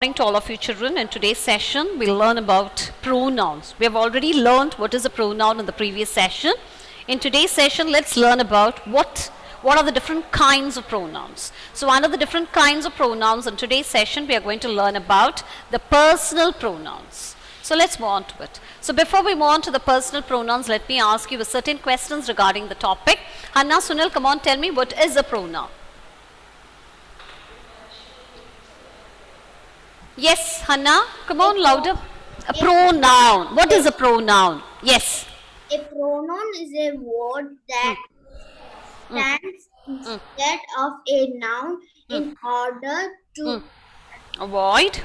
Morning to all of you children. In today's session, we'll learn about pronouns. We have already learned what is a pronoun in the previous session. In today's session, let's learn about what are the different kinds of pronouns. So under the different kinds of pronouns in today's session, we are going to learn about the personal pronouns. So let's move on to it. So before we move on to the personal pronouns, let me ask you certain questions regarding the topic. Hanna, Sunil, come on, tell me, what is a pronoun? Yes, Hanna, come on, louder. A pronoun. What is a pronoun? Yes. A pronoun is a word that stands instead of a noun in order to Avoid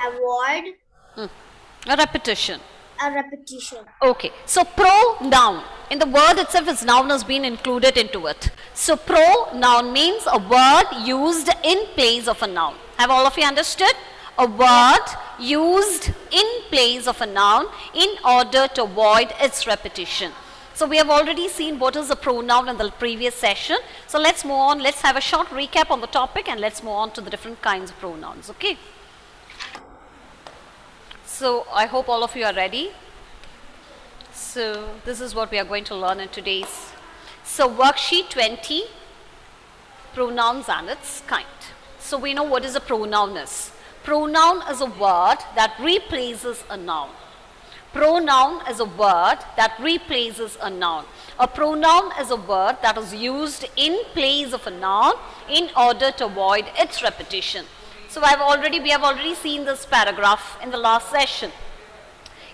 avoid a repetition. a repetition. Okay, so pronoun. In the word itself, its noun has been included into it. So pronoun means a word used in place of a noun. Have all of you understood? A word used in place of a noun in order to avoid its repetition. So we have already seen what is a pronoun in the previous session. So let's move on. Let's have a short recap on the topic and let's move on to the different kinds of pronouns. Okay. So I hope all of you are ready. So this is what we are going to learn in today's. So worksheet 20, pronouns and its kind. So we know what is a pronoun is. Pronoun is a word that replaces a noun. Pronoun is a word that replaces a noun. A pronoun is a word that is used in place of a noun in order to avoid its repetition. So we have already seen this paragraph in the last session.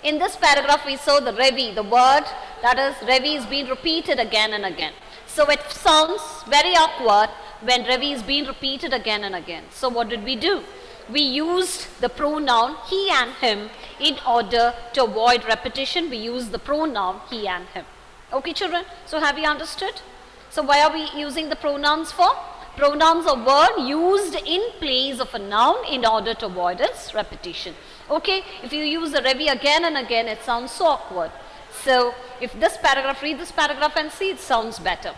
In this paragraph we saw the revi, the word that is revi is being repeated again and again. So it sounds very awkward when revi is being repeated again and again. So what did we do? We used the pronoun he and him in order to avoid repetition. We used the pronoun he and him. Okay children, so have you understood? So why are we using the pronouns for? Pronouns are word used in place of a noun in order to avoid its repetition. Okay, if you use the revi again and again, it sounds so awkward. So if this paragraph, read this paragraph and see, it sounds better.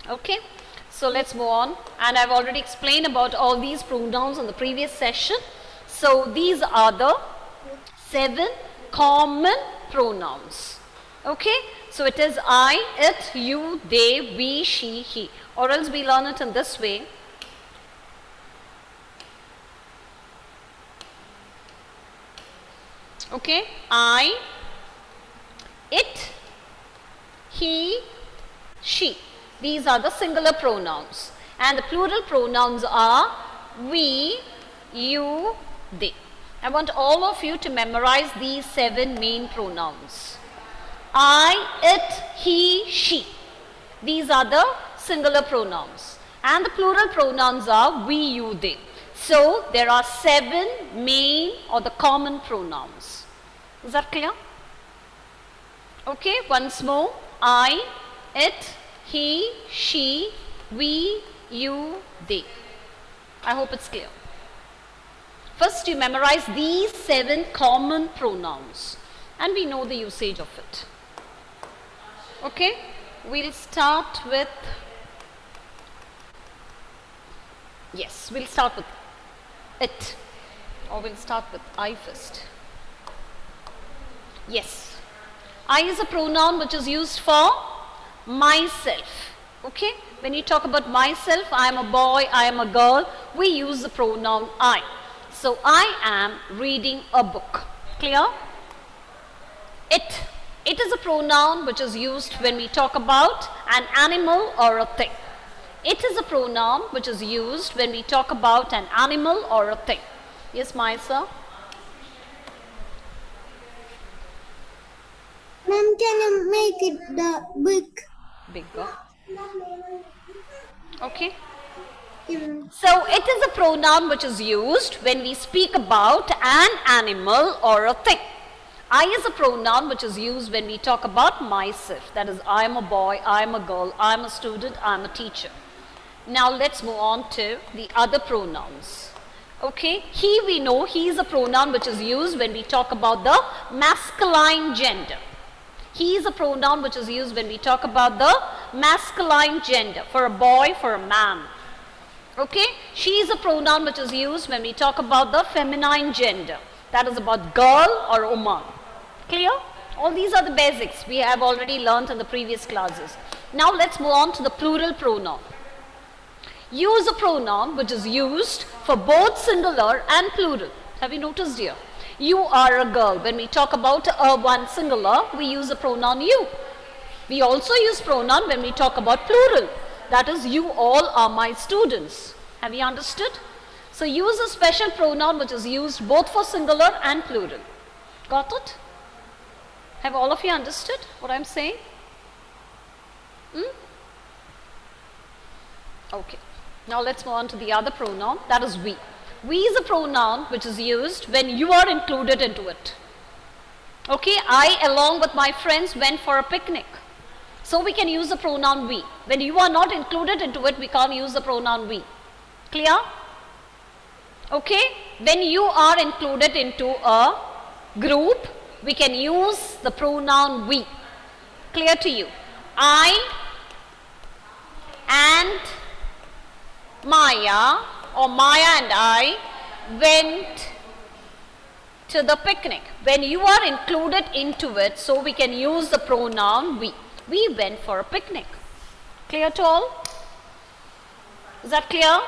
Okay. So let's move on, and I've already explained about all these pronouns in the previous session. So these are the 7 common pronouns. Okay, so it is I, it, you, they, we, she, he, or else we learn it in this way. Okay, I, it, he, she. These are the singular pronouns, and the plural pronouns are we, you, they. I want all of you to memorize these 7 main pronouns. I, it, he, she. These are the singular pronouns, and the plural pronouns are we, you, they. So there are 7 main or the common pronouns. Is that clear? Okay, once more. I, it, he, she, we, you, they. I hope it's clear. First you memorize these 7 common pronouns and we know the usage of it. Okay, we'll start with, yes, we'll start with it, or we'll start with I first. Yes, I is a pronoun which is used for myself. Okay, when you talk about myself, I am a boy, I am a girl, we use the pronoun I. So I am reading a book. Clear? It is a pronoun which is used when we talk about an animal or a thing. It is a pronoun which is used when we talk about an animal or a thing. Yes, Maisa? Ma'am, can you make it the Bigger. Okay. big? So it is a pronoun which is used when we speak about an animal or a thing. I is a pronoun which is used when we talk about myself. That is, I am a boy, I am a girl, I am a student, I am a teacher. Now let's move on to the other pronouns. Okay, he, we know he is a pronoun which is used when we talk about the masculine gender. He is a pronoun which is used when we talk about the masculine gender, for a boy, for a man. Okay, she is a pronoun which is used when we talk about the feminine gender. That is about girl or woman. Clear? All these are the basics we have already learnt in the previous classes. Now let's move on to the plural pronoun. Use a pronoun which is used for both singular and plural. Have you noticed here? You are a girl. When we talk about a one singular, we use the pronoun you. We also use pronoun when we talk about plural. That is, you all are my students. Have you understood? So use a special pronoun which is used both for singular and plural. Got it? Have all of you understood what I'm saying? Okay. Now let's move on to the other pronoun, that is we. We is a pronoun which is used when you are included into it. Okay, I along with my friends went for a picnic. So we can use the pronoun we. When you are not included into it, we can't use the pronoun we. Clear? Okay, when you are included into a group, we can use the pronoun we. Clear to you? I and Maya, or Maya and I went to the picnic. When you are included into it, so we can use the pronoun we. We went for a picnic. Clear to all? Is that clear?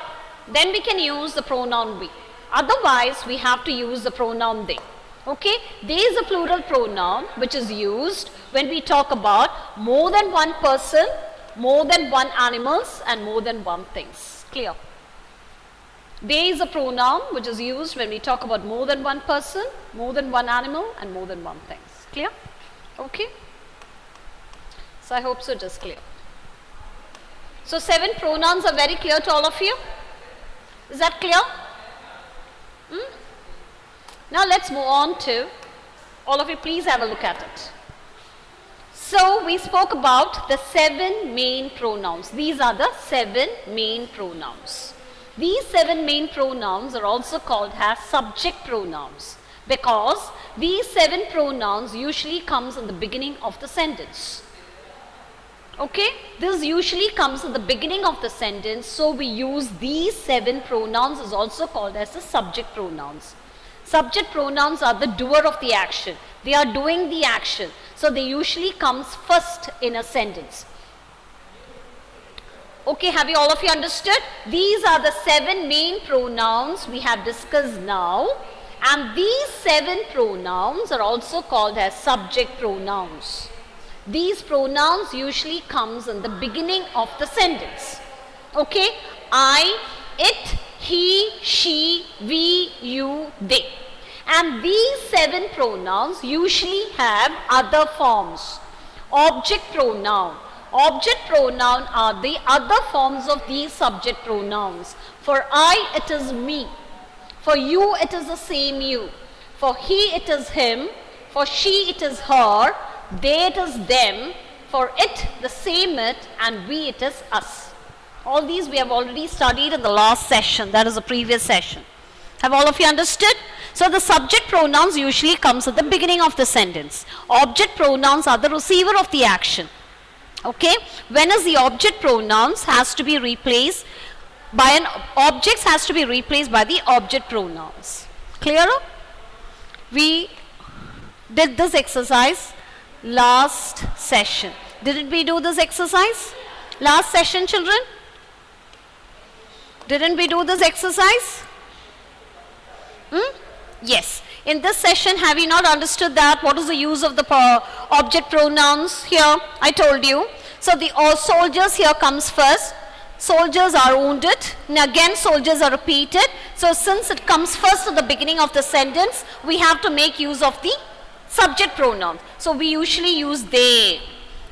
Then we can use the pronoun we. Otherwise, we have to use the pronoun they. Okay? They is a plural pronoun which is used when we talk about more than one person, more than one animals, and more than one things. Clear? They is a pronoun which is used when we talk about more than one person, more than one animal, and more than one things. Clear? Okay? So I hope so it is clear. So 7 pronouns are very clear to all of you. Is that clear? Now let's move on to, all of you please have a look at it. So we spoke about the 7 main pronouns. These are the 7 main pronouns. These 7 main pronouns are also called as subject pronouns because these 7 pronouns usually comes in the beginning of the sentence. Okay, this usually comes in the beginning of the sentence, so we use these 7 pronouns is also called as the subject pronouns. Subject pronouns are the doer of the action. They are doing the action. So they usually comes first in a sentence. Okay, have you all of you understood? These are the 7 main pronouns we have discussed now. And these 7 pronouns are also called as subject pronouns. These pronouns usually comes in the beginning of the sentence. Okay, I, it, he, she, we, you, they. And these 7 pronouns usually have other forms. Object pronoun. Object pronoun are the other forms of these subject pronouns. For I, it is me. For you, it is the same you. For he, it is him. For she, it is her. They, it is them. For it, the same it. And we, it is us. All these we have already studied in the last session. That is the previous session. Have all of you understood? So the subject pronouns usually comes at the beginning of the sentence. Object pronouns are the receiver of the action. Okay? Whereas the object pronouns has to be replaced by an objects has to be replaced by the object pronouns. Clear? We did this exercise last session. Didn't we do this exercise? Last session, children? Didn't we do this exercise? Yes. In this session, have you not understood that? What is the use of the object pronouns here? I told you. So the soldiers here comes first. Soldiers are wounded. And again, soldiers are repeated. So since it comes first at the beginning of the sentence, we have to make use of the subject pronoun. So we usually use they.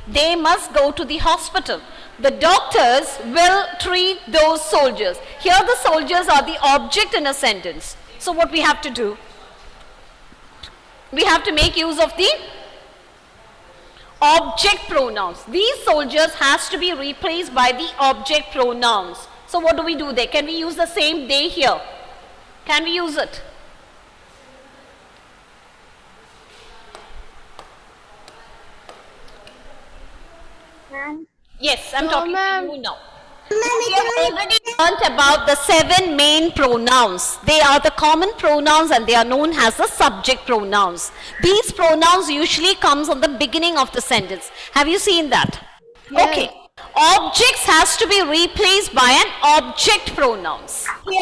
They must go to the hospital. The doctors will treat those soldiers. Here the soldiers are the object in a sentence. So what we have to do? We have to make use of the object pronouns. These soldiers has to be replaced by the object pronouns. So what do we do there? Can we use the same they here? Can we use it? Yes, I'm talking to you now. We have already learnt about the 7 main pronouns. They are the common pronouns and they are known as the subject pronouns. These pronouns usually comes on the beginning of the sentence. Have you seen that? Yes. Okay. Objects has to be replaced by an object pronouns. Clear?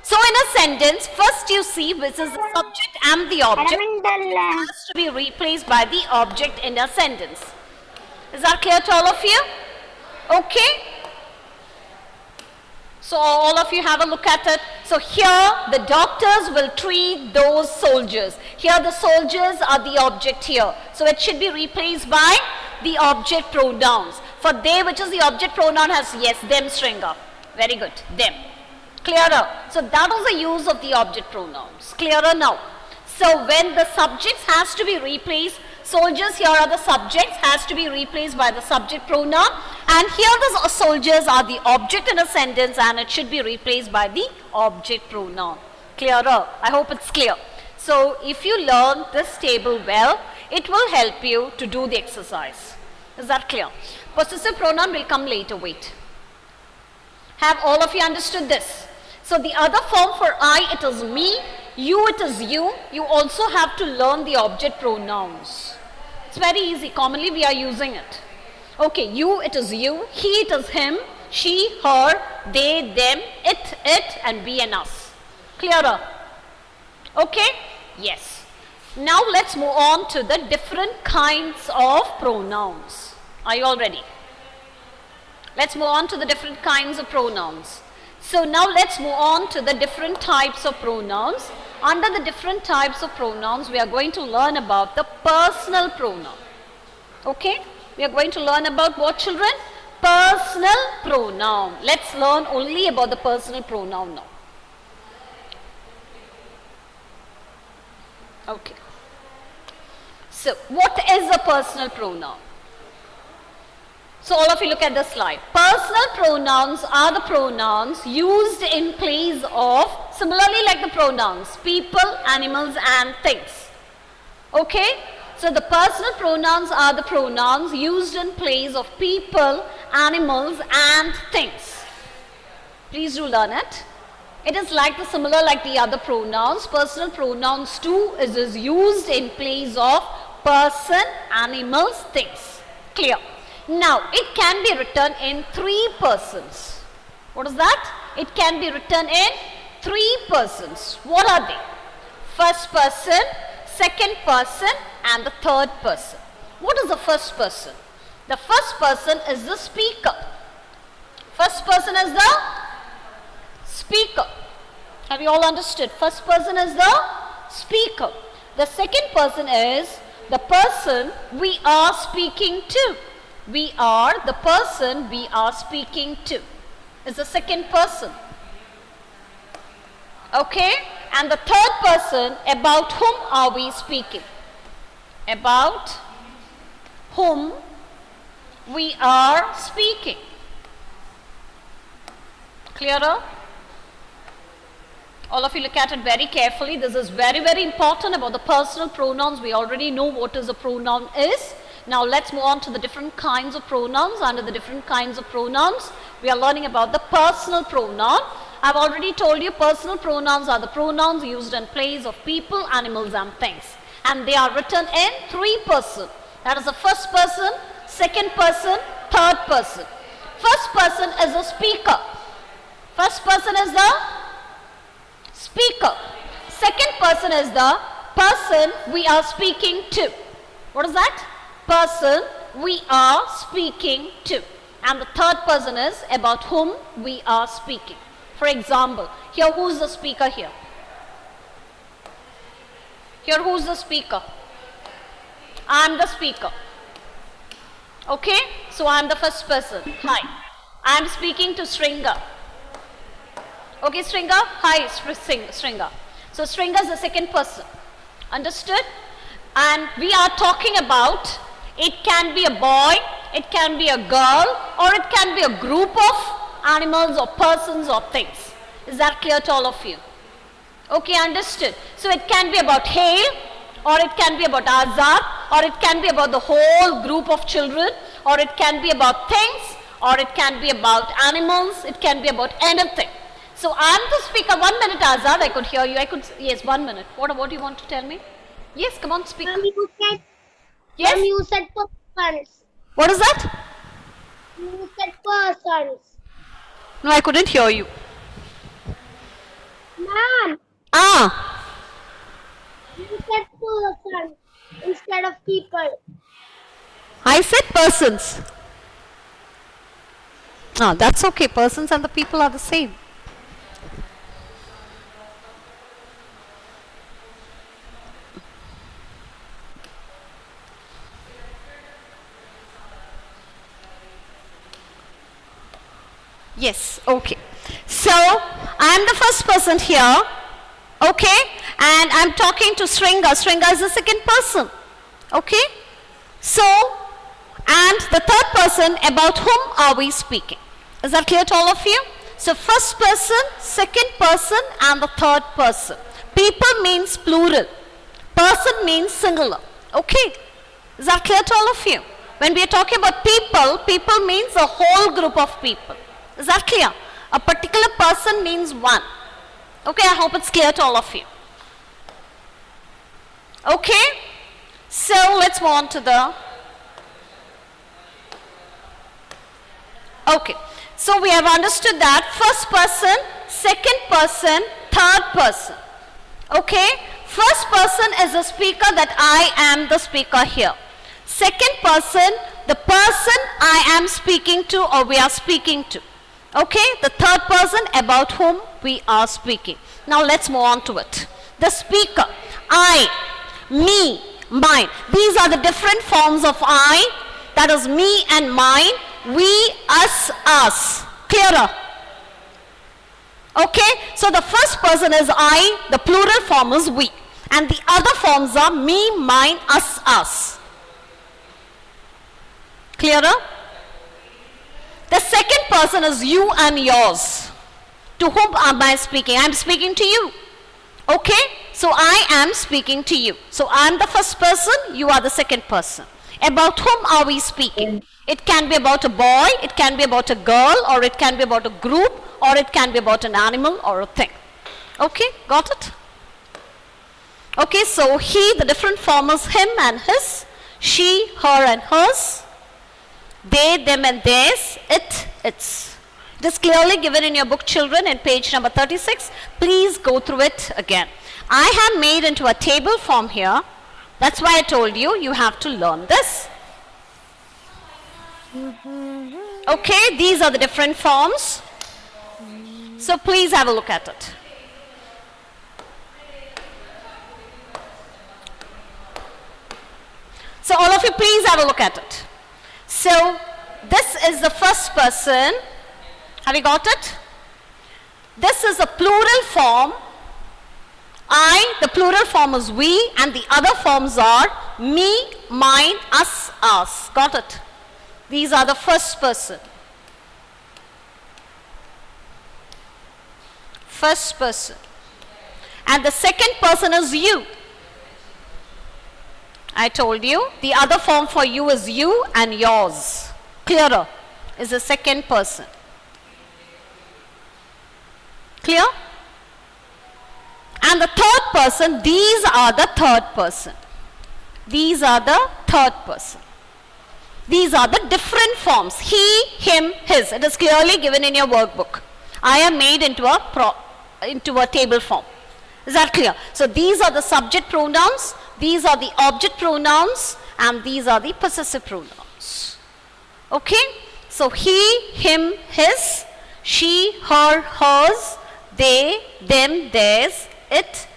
So in a sentence, first you see which is the subject and the object has to be replaced by the object in a sentence. Is that clear to all of you? Okay. So all of you have a look at it. So here the doctors will treat those soldiers. Here the soldiers are the object here. So it should be replaced by the object pronouns. For they, which is the object pronoun, has yes, them, stringer. Very good, them. Clearer. So that is the use of the object pronouns. Clearer now. So when the subjects has to be replaced, soldiers here are the subjects, has to be replaced by the subject pronoun, and here the soldiers are the object in a sentence and it should be replaced by the object pronoun. Clearer? I hope it's clear. So if you learn this table well, it will help you to do the exercise. Is that clear? Possessive pronoun will come later, wait. Have all of you understood this? So the other form for I, it is me, you, it is you. You also have to learn the object pronouns. It's very easy. Commonly we are using it. Okay, you, it is you. He, it is him. She, her. They, them. It, and we and us. Clearer? Okay? Yes. Now let's move on to the different kinds of pronouns. Are you all ready? Let's move on to the different kinds of pronouns. So now let's move on to the different types of pronouns. Under the different types of pronouns, we are going to learn about the personal pronoun. Okay? We are going to learn about what, children? Personal pronoun. Let's learn only about the personal pronoun now. Okay. So, what is a personal pronoun? So all of you look at the slide. Personal pronouns are the pronouns used in place of, similarly like the pronouns, people, animals and things. Okay? So the personal pronouns are the pronouns used in place of people, animals and things. Please do learn it. It is like the similar like the other pronouns. Personal pronouns too is used in place of person, animals, things. Clear? Now, it can be written in 3 persons. What is that? It can be written in 3 persons. What are they? First person, second person and the third person. What is the first person? The first person is the speaker. First person is the speaker. Have you all understood? First person is the speaker. The second person is the person we are speaking to. We are the person we are speaking to. Is the second person. Okay? And the third person, about whom are we speaking? About whom we are speaking. Clearer? All of you look at it very carefully. This is very, very important about the personal pronouns. We already know what is a pronoun is. Now let's move on to the different kinds of pronouns. Under the different kinds of pronouns, we are learning about the personal pronoun. I've already told you personal pronouns are the pronouns used in place of people, animals and things. And they are written in 3 persons. That is the first person, second person, third person. First person is the speaker. First person is the speaker. Second person is the person we are speaking to. What is that? Person we are speaking to. And the third person is about whom we are speaking. For example, here who is the speaker here? Here who is the speaker? I am the speaker. Okay? So I am the first person. Hi. I am speaking to Stringer. Okay, Stringer? Hi, Stringer. So Stringer is the second person. Understood? And we are talking about, it can be a boy, it can be a girl, or it can be a group of animals or persons or things. Is that clear to all of you? Okay, understood. So it can be about Hale, or it can be about Azad, or it can be about the whole group of children, or it can be about things, or it can be about animals, it can be about anything. So I'm the speaker. 1 minute, Azad, I could hear you. Yes, 1 minute. What do you want to tell me? Yes, come on, speak. Yes? You said persons. What is that? You said persons. No, I couldn't hear you. Man, Ah, you said persons instead of people. I said persons. Ah, that's okay. Persons and the people are the same. Yes, okay. So, I am the first person here, okay, and I am talking to Sringa. Sringa is the second person, okay. So, and the third person, about whom are we speaking? Is that clear to all of you? So, first person, second person, and the third person. People means plural. Person means singular, okay. Is that clear to all of you? When we are talking about people, people means a whole group of people. Is that clear? A particular person means one. Okay, I hope it's clear to all of you. Okay, so let's move on to the... Okay, so we have understood that first person, second person, third person. Okay, first person is the speaker, that I am the speaker here. Second person, the person I am speaking to or we are speaking to. Okay, the third person about whom we are speaking. Now let's move on to it. The speaker, I, me, mine. These are the different forms of I. That is me and mine. We, us. Clearer? Okay, so the first person is I, the plural form is we. And the other forms are me, mine, us. Clearer? The second person is you and yours. To whom am I speaking? I am speaking to you. Okay? So I am speaking to you. So I am the first person, you are the second person. About whom are we speaking? It can be about a boy, it can be about a girl, or it can be about a group, or it can be about an animal or a thing. Okay? Got it? Okay, so he, the different form is him and his, she, her and hers, they, them and theirs, it, its. It is clearly given in your book, children, in page number 36. Please go through it again. I have made into a table form here. That's why I told you, you have to learn this. Okay, these are the different forms. So please have a look at it. So all of you, please have a look at it. So, this is the first person. Have you got it? This is a plural form. I, the plural form is we, and the other forms are me, mine, us. Got it? These are the first person. First person. And the second person is you. I told you, the other form for you is you and yours. Clearer? Is the second person. Clear? And the third person, these are the third person. These are the third person. These are the different forms. He, him, his. It is clearly given in your workbook. I have made into a table form. Is that clear? So these are the subject pronouns, these are the object pronouns, and these are the possessive pronouns. Okay? So he, him, his, she, her, hers, they, them, theirs, it,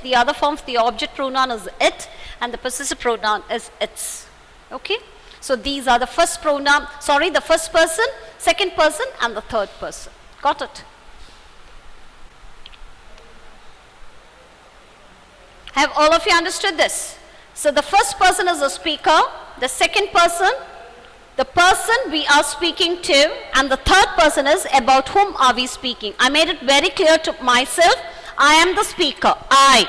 the other form of the object pronoun is it, and the possessive pronoun is its. Okay? So these are the first pronoun, the first person, second person, and the third person. Got it? Have all of you understood this? So the first person is the speaker, the second person, the person we are speaking to, and the third person is about whom are we speaking. I made it very clear to myself, I am the speaker, I.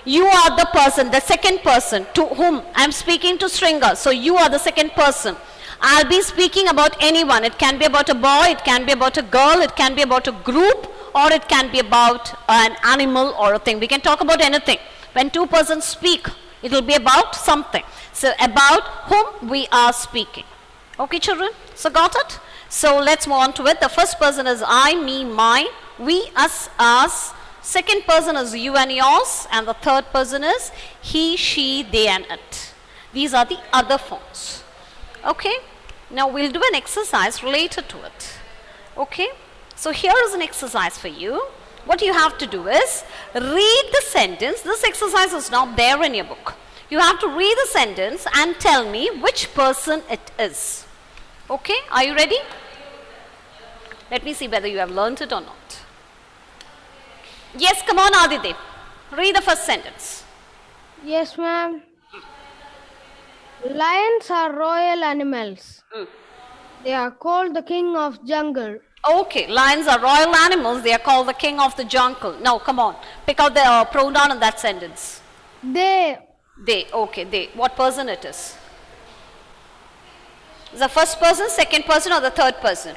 You are the person, the second person, to whom I am speaking to Sringa. So you are the second person. I'll be speaking about anyone. It can be about a boy, it can be about a girl, it can be about a group, or it can be about an animal or a thing. We can talk about anything. When two persons speak, it will be about something. So about whom we are speaking. Okay, children? So got it? So let's move on to it. The first person is I, me, mine, we, us, ours. Second person is you and yours. And the third person is he, she, they and it. These are the other forms. Okay? Now we'll do an exercise related to it. Okay? So here is an exercise for you. What you have to do is read the sentence. This exercise is not there in your book. You have to read the sentence and tell me which person it is. Okay? Are you ready? Let me see whether you have learnt it or not. Yes, come on, Adidev. Read the first sentence. Yes, ma'am. Lions are royal animals. They are called the king of jungle. Okay, lions are royal animals. They are called the king of the jungle. Now, come on. Pick out the pronoun in that sentence. They. They. Okay, they. What person it is? The first person, second person, or the third person?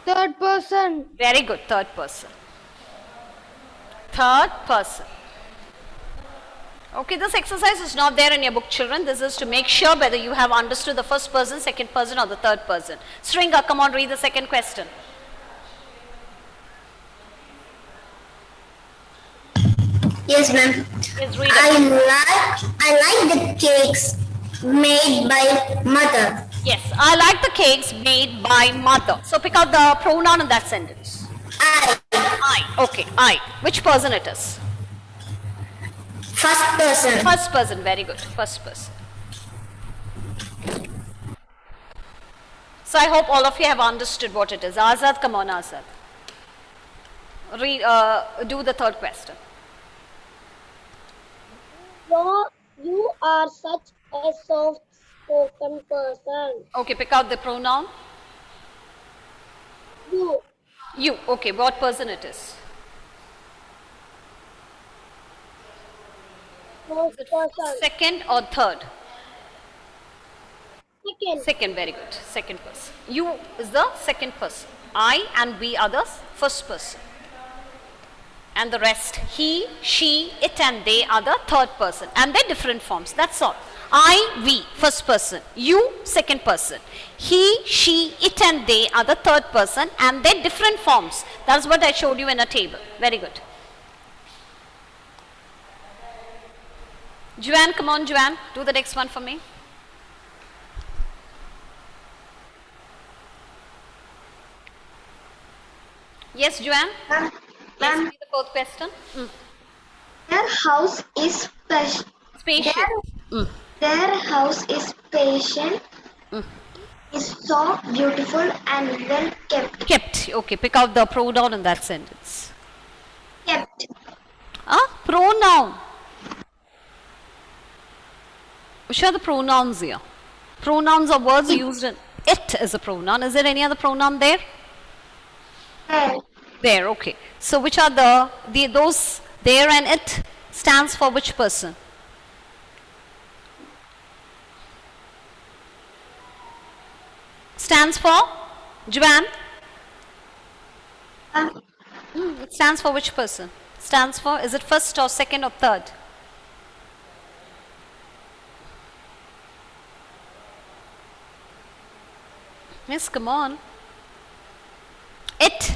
Third person. Very good, third person. Third person. Okay, this exercise is not there in your book, children. This is to make sure whether you have understood the first person, second person, or the third person. Sringa, come on, read the second question. Yes, ma'am. Yes, read it. I like the cakes made by mother. Yes, I like the cakes made by mother. So pick out the pronoun in that sentence. I. Okay, I. Which person it is? First person. First person, very good. First person. So I hope all of you have understood what it is. Azad, come on, Azad. Read, do the third question. You are such a soft-spoken person. Okay, pick out the pronoun. You. You. Okay, what person it is? First person. Second or third? Second. Second, very good. Second person. You is the second person. I and we are the first person. And the rest, he, she, it and they are the third person. And they're different forms. That's all. I, we, first person. You, second person. He, she, it and they are the third person. And they're different forms. That's what I showed you in a table. Very good. Joanne, come on, Joanne. Do the next one for me. Yes, Joanne? Let's read the fourth question. Their house is Spacious. Their house is patient. Is so beautiful and well kept. Kept. Okay, pick out the pronoun in that sentence. Kept. Pronoun. Which are the pronouns here? Pronouns are words used in it as a pronoun. Is there any other pronoun there? There. There, okay. So which are those there and it stands for which person? Stands for? Joanne? It stands for which person? Stands for, is it first or second or third? Yes, come on. It.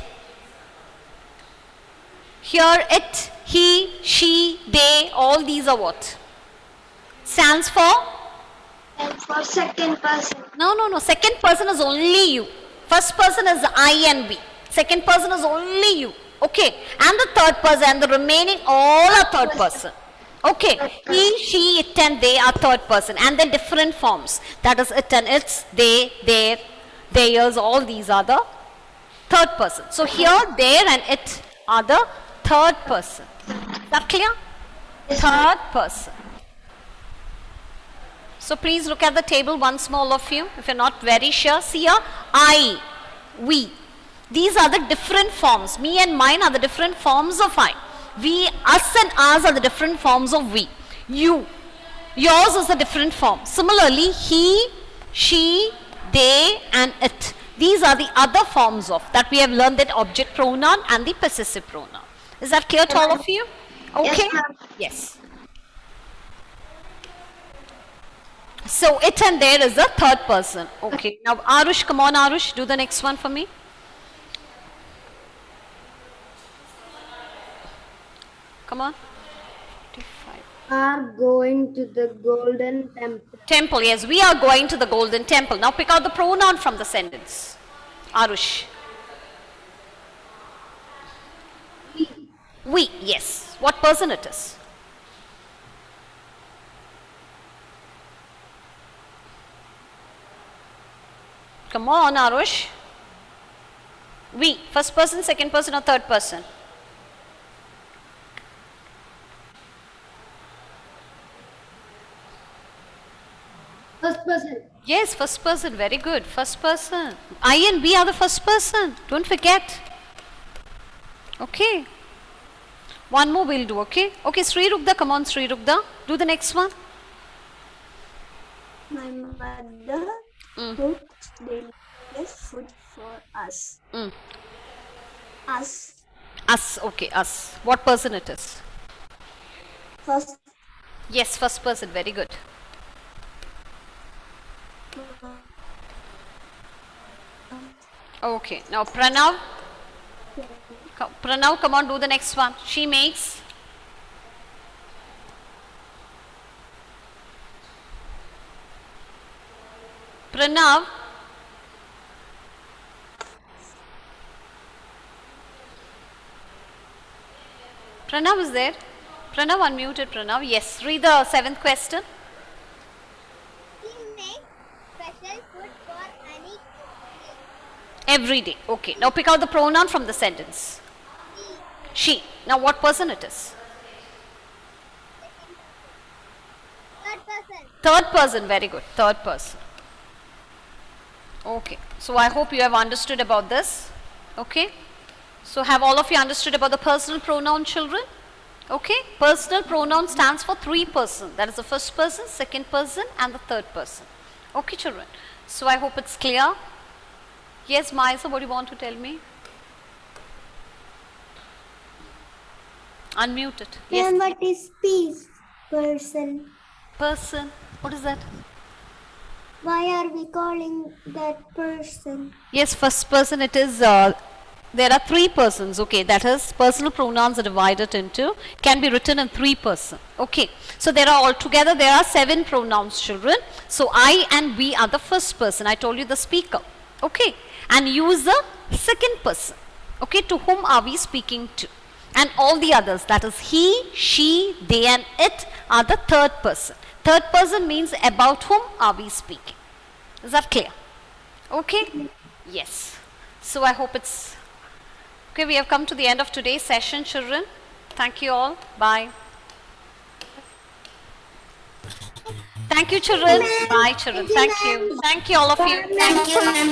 Here, it, he, she, they, all these are what? Stands for? And for second person. No. Second person is only you. First person is I and we. Second person is only you. Okay. And the third person and the remaining all are third person. Okay. He, she, it and they are third person. And they're different forms. That is it and its, they, their, theirs, all these are the third person. So here, there and it are the third person. Is that clear? Third person. So please look at the table once more, all of you. If you're not very sure, see here, I, we. These are the different forms. Me and mine are the different forms of I. We, us and ours are the different forms of we. You Yours is a different form. Similarly, he, she, they and it. These are the other forms of that we have learned, that object pronoun and the possessive pronoun. Is that clear to all of you? Okay. Yes, ma'am. Yes. So it and there is the third person. Okay. Now Arush, come on Arush, do the next one for me. Come on. 45. Are going to the golden temple. Temple, yes, we are going to the golden temple. Now pick out the pronoun from the sentence. Arush. We, yes. What person it is? Come on, Arush. We, first person, second person or third person? First person. Yes, first person, very good. First person. I and we are the first person. Don't forget. Okay. One more we'll do, okay? Okay, Sri Rugda, come on, Sri Rugda. Do the next one. My mother cooks delicious food for us. Us. Us, okay, us. What person it is? First. Yes, first person, very good. Okay, now Pranav. Pranav, come on, do the next one. She makes. Pranav. Pranav is there. Pranav unmuted. Pranav, yes. Read the seventh question. He makes special food for any Every day. Okay. Now pick out the pronoun from the sentence. She. Now what person it is? third person. Third person. Very good. Third person. Okay. So I hope you have understood about this. Okay. So have all of you understood about the personal pronoun, children? Okay. Personal pronoun stands for three persons. That is the first person, second person and the third person. Okay, children. So I hope it's clear. Yes, Maisa, what do you want to tell me? Unmute it. Yes. What is peace? Person. Person. What is that? Why are we calling that person? Yes, first person it is, there are three persons, okay, that is personal pronouns are divided into, can be written in three persons, okay. So there are altogether, there are 7 pronouns, children. So I and we are the first person, I told you the speaker, okay. And you is the second person, okay, to whom are we speaking to. And all the others, that is he, she, they and it are the third person. Third person means about whom are we speaking. Is that clear? Okay? Yes. So I hope it's okay. We have come to the end of today's session, children. Thank you all. Bye. Thank you, children. Bye, children. Thank you. Thank you, all of you. Thank you, ma'am.